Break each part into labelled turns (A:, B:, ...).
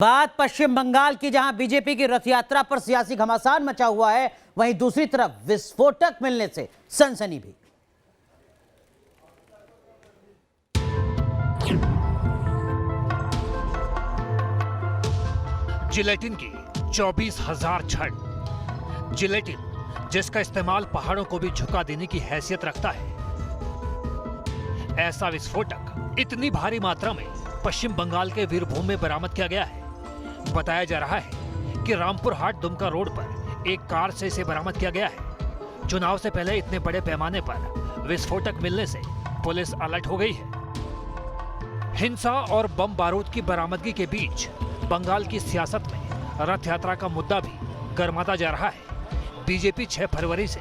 A: बात पश्चिम बंगाल की, जहां बीजेपी की रथ यात्रा पर सियासी घमासान मचा हुआ है, वहीं दूसरी तरफ विस्फोटक मिलने से सनसनी भी।
B: जिलेटिन की 24,000 छड़। जिलेटिन जिसका इस्तेमाल पहाड़ों को भी झुका देने की हैसियत रखता है। ऐसा विस्फोटक इतनी भारी मात्रा में पश्चिम बंगाल के वीरभूम में बरामद किया गया है। बताया जा रहा है कि रामपुर हाट दुमका रोड पर एक कार से इसे बरामद किया गया है। चुनाव से पहले इतने बड़े पैमाने पर विस्फोटक मिलने से पुलिस अलर्ट हो गई है। हिंसा और बम बारूद की बरामदगी के बीच बंगाल की सियासत में रथ यात्रा का मुद्दा भी गर्माता जा रहा है। बीजेपी 6 फरवरी से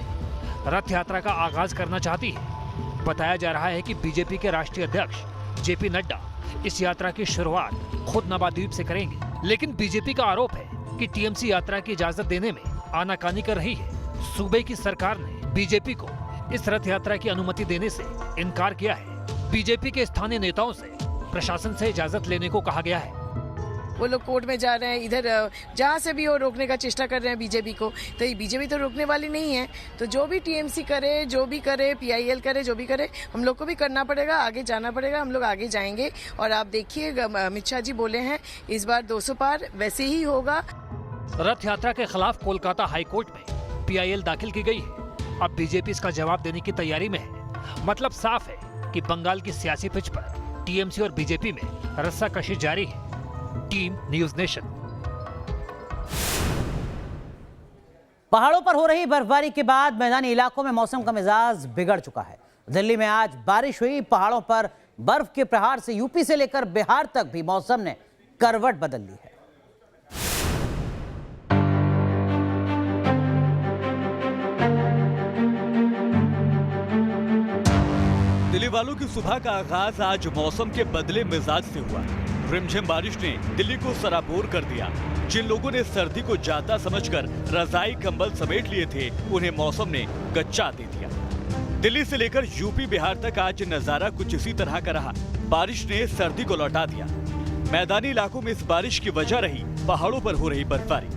B: रथ यात्रा का आगाज करना चाहती है। बताया जा रहा है कि बीजेपी के राष्ट्रीय अध्यक्ष जेपी नड्डा इस यात्रा की शुरुआत खुद नवाद्वीप से करेंगे, लेकिन बीजेपी का आरोप है कि टीएमसी यात्रा की इजाजत देने में आनाकानी कर रही है। सूबे की सरकार ने बीजेपी को इस रथ यात्रा की अनुमति देने से इनकार किया है। बीजेपी के स्थानीय नेताओं से प्रशासन से इजाजत लेने को कहा गया है।
C: वो लोग कोर्ट में जा रहे हैं, इधर जहाँ से भी वो रोकने का चेष्टा कर रहे हैं बीजेपी को, तो ये बीजेपी तो रोकने वाली नहीं है। तो जो भी टीएमसी करे, जो भी करे, पीआईएल करे, जो भी करे, हम लोग को भी करना पड़ेगा, आगे जाना पड़ेगा। हम लोग आगे जाएंगे और आप देखिए अमित शाह जी बोले हैं इस बार 200 पार, वैसे ही होगा।
B: रथ यात्रा के खिलाफ कोलकाता हाईकोर्ट में पीआईएल दाखिल की गई है। अब बीजेपी इसका जवाब देने की तैयारी में है। मतलब साफ है कि बंगाल की सियासी पिच पर टीएमसी और बीजेपी में रस्साकशी जारी है। Team news nation.
A: पहाड़ों पर हो रही बर्फबारी के बाद मैदानी इलाकों में मौसम का मिजाज बिगड़ चुका है। दिल्ली में आज बारिश हुई। पहाड़ों पर बर्फ के प्रहार से यूपी से लेकर बिहार तक भी मौसम ने करवट बदल ली है।
D: दिल्ली वालों की सुबह का आगाज आज मौसम के बदले मिजाज से हुआ। रिमझिम बारिश ने दिल्ली को सराबोर कर दिया। जिन लोगों ने सर्दी को जाता समझकर रजाई कंबल समेट लिए थे, उन्हें मौसम ने गच्चा दे दिया। दिल्ली से लेकर यूपी बिहार तक आज नजारा कुछ इसी तरह का रहा। बारिश ने सर्दी को लौटा दिया। मैदानी इलाकों में इस बारिश की वजह रही पहाड़ों पर हो रही बर्फबारी।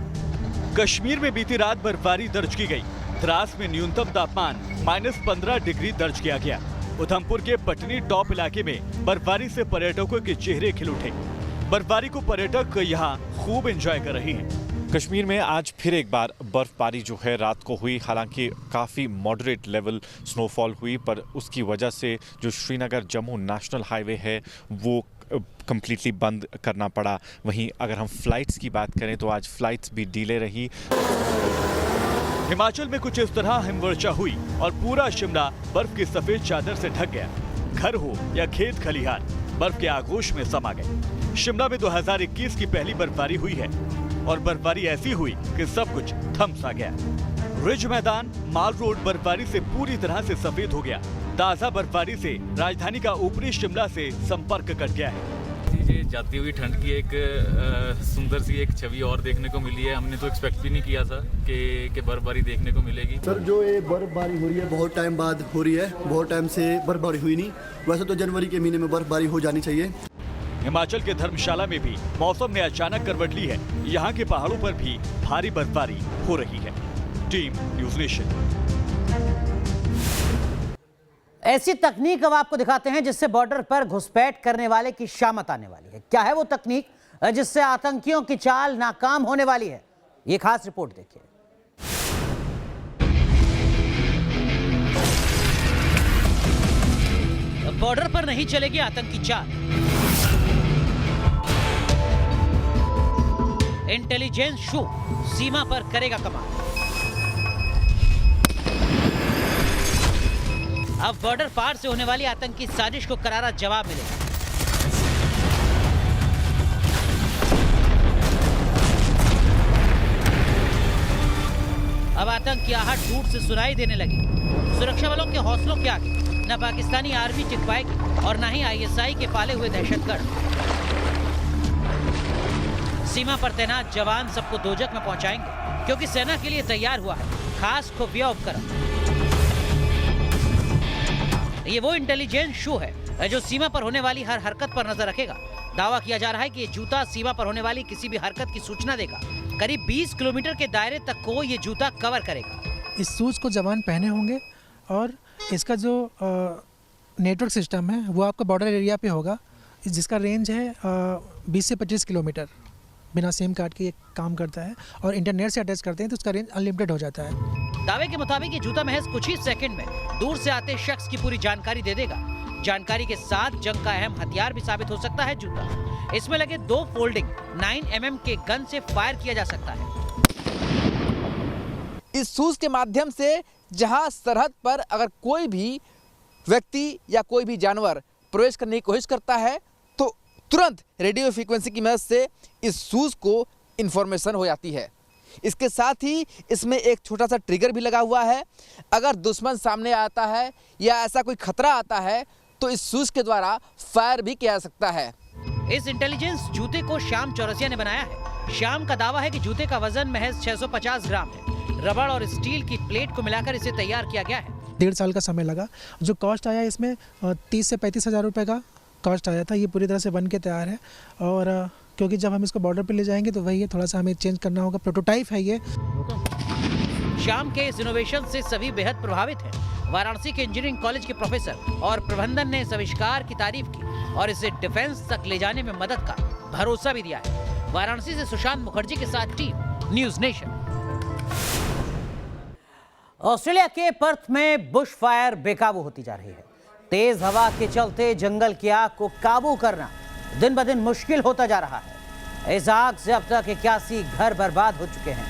D: कश्मीर में बीती रात बर्फबारी दर्ज की गई। द्रास में न्यूनतम तापमान -15 डिग्री दर्ज किया गया। उधमपुर के पटनी टॉप इलाके में बर्फबारी से पर्यटकों के चेहरे खिल उठे। बर्फबारी को पर्यटक यहाँ खूब एंजॉय कर रहे हैं।
E: कश्मीर में आज फिर एक बार बर्फबारी जो है रात को हुई। हालांकि काफ़ी मॉडरेट लेवल स्नोफॉल हुई, पर उसकी वजह से जो श्रीनगर जम्मू नेशनल हाईवे है वो कंप्लीटली बंद करना पड़ा। वहीं अगर हम फ्लाइट्स की बात करें तो आज फ्लाइट्स भी डिले रही।
D: हिमाचल में कुछ इस तरह हिमवर्षा हुई और पूरा शिमला बर्फ की सफेद चादर से ढक गया। घर हो या खेत खलिहान, बर्फ के आगोश में समा गए। शिमला में 2021 की पहली बर्फबारी हुई है और बर्फबारी ऐसी हुई कि सब कुछ थम सा गया। रिज मैदान, माल रोड बर्फबारी से पूरी तरह से सफेद हो गया। ताजा बर्फबारी से राजधानी का ऊपरी शिमला से संपर्क कट गया है।
F: जाती हुई ठंड की एक सुंदर सी एक छवि और देखने को मिली है। हमने तो एक्सपेक्ट भी नहीं किया था कि बर्फबारी देखने को मिलेगी।
G: सर, जो ये बर्फबारी हो रही है बहुत टाइम बाद हो रही है। बहुत टाइम से बर्फबारी हुई नहीं। वैसे तो जनवरी के महीने में बर्फबारी हो जानी चाहिए।
D: हिमाचल के धर्मशाला में भी मौसम ने अचानक करवट ली है। यहाँ के पहाड़ों पर भी भारी बर्फबारी हो रही है। Team news nation.
A: ऐसी तकनीक अब आपको दिखाते हैं जिससे बॉर्डर पर घुसपैठ करने वाले की शामत आने वाली है। क्या है वो तकनीक जिससे आतंकियों की चाल नाकाम होने वाली है? ये खास रिपोर्ट देखिए। बॉर्डर पर नहीं चलेगी आतंकी चाल। इंटेलिजेंस शो सीमा पर करेगा कमाल। अब बॉर्डर पार से होने वाली आतंकी साजिश को करारा जवाब मिलेगा। अब आतंक की आहट दूर से सुनाई देने लगी। सुरक्षा बलों के हौसलों के आगे न पाकिस्तानी आर्मी टिक पाएगी और न ही आईएसआई के पाले हुए दहशतगर्द। सीमा पर तैनात जवान सबको दोजख में पहुंचाएंगे, क्योंकि सेना के लिए तैयार हुआ है खास खुफिया उपकरण। ये वो इंटेलिजेंस शो है जो सीमा पर होने वाली हर हरकत पर नजर रखेगा। दावा किया जा रहा है कि ये जूता सीमा पर होने वाली किसी भी हरकत की सूचना देगा। करीब 20 किलोमीटर के दायरे तक को ये जूता कवर करेगा।
H: इस शूज़ को जवान पहने होंगे और इसका जो नेटवर्क सिस्टम है वो आपका बॉर्डर एरिया पे होगा, जिसका रेंज है 20 से 25 किलोमीटर। बिना सिम कार्ड के ये काम करता है और इंटरनेट से अटैच करते हैं तो उसका रेंज अनलिमिटेड हो जाता है।
A: दावे के मुताबिक ये जूता महज कुछ ही सेकंड में दूर से आते शख्स की पूरी जानकारी दे देगा। जानकारी के साथ जंग का अहम हथियार भी साबित हो सकता है जूता। इसमें लगे 2 फोल्डिंग 9mm के गन से फायर किया जा सकता है।
I: इस शूज के माध्यम से जहां सरहद पर अगर कोई भी व्यक्ति या कोई भी जानवर प्रवेश करने की कोशिश करता है तो तुरंत रेडियो फ्रीक्वेंसी की मदद से इस शूज को इंफॉर्मेशन हो जाती है। इसके साथ ही इसमें एक छोटा सा ट्रिगर भी लगा हुआ है। अगर दुश्मन सामने आता है या ऐसा कोई खतरा आता है तो इस शूज के द्वारा फायर भी किया जा सकता है।
A: इस इंटेलिजेंस जूते को श्याम चौरसिया ने बनाया है। श्याम का दावा है कि जूते का वजन महज 650 ग्राम है। रबड़ और स्टील की प्लेट को मिलाकर इसे तैयार किया गया है।
H: 1.5 साल का समय लगा। जो कॉस्ट आया इसमें 30 से 35 हज़ार रुपये का कॉस्ट आया था। ये पूरी तरह से बन के तैयार है और क्योंकि जब हम इसको बॉर्डर पे ले जाएंगे तो वही है, थोड़ा सा हमें चेंज करना होगा। प्रोटोटाइप है ये।
A: श्याम के इस इनोवेशन से सभी बेहद प्रभावित हैं। वाराणसी के इंजीनियरिंग कॉलेज के प्रोफेसर और प्रबंधन ने इस आविष्कार की तारीफ की और इसे डिफेंस तक ले जाने में मदद का भरोसा भी दिया है। वाराणसी से सुशांत मुखर्जी के साथ टीम न्यूज नेशन। ऑस्ट्रेलिया के पर्थ में बुश फायर बेकाबू होती जा रही है। तेज हवा के चलते जंगल की आग को काबू करना दिन ब दिन मुश्किल होता जा रहा है। इस आग से अब तक 81 घर बर्बाद हो चुके हैं।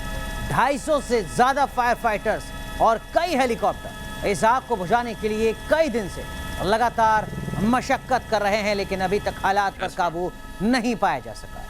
A: 250 से ज्यादा फायर फाइटर्स और कई हेलीकॉप्टर इस आग को बुझाने के लिए कई दिन से लगातार मशक्कत कर रहे हैं, लेकिन अभी तक हालात पर काबू नहीं पाया जा सका।